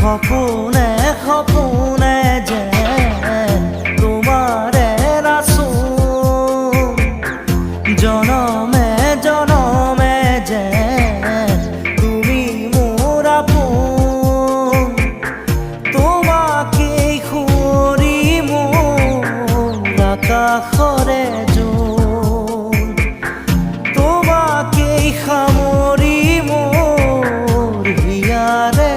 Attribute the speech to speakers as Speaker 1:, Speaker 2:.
Speaker 1: খপনে খপনে যে তোমারে রাসু জনমে জনমে যে তুমি মোর আপন তোমাকে খুঁড়ি মোর আকাশরে জোন তোমাকে সামৰি মোর হিয়ারে